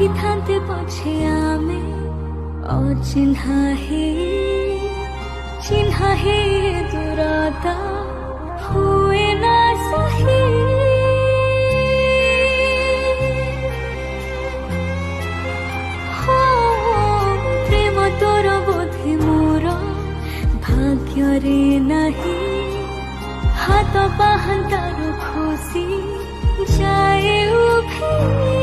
থাকিথান্তে পছে আমি অচিহ্না হে চিহ্না হে দূরতা হুয়ে না সহি প্রেম তোর বোধে মোর ভাগ্যরে নাহি হাত পাহান্তার খুশি যায় উভে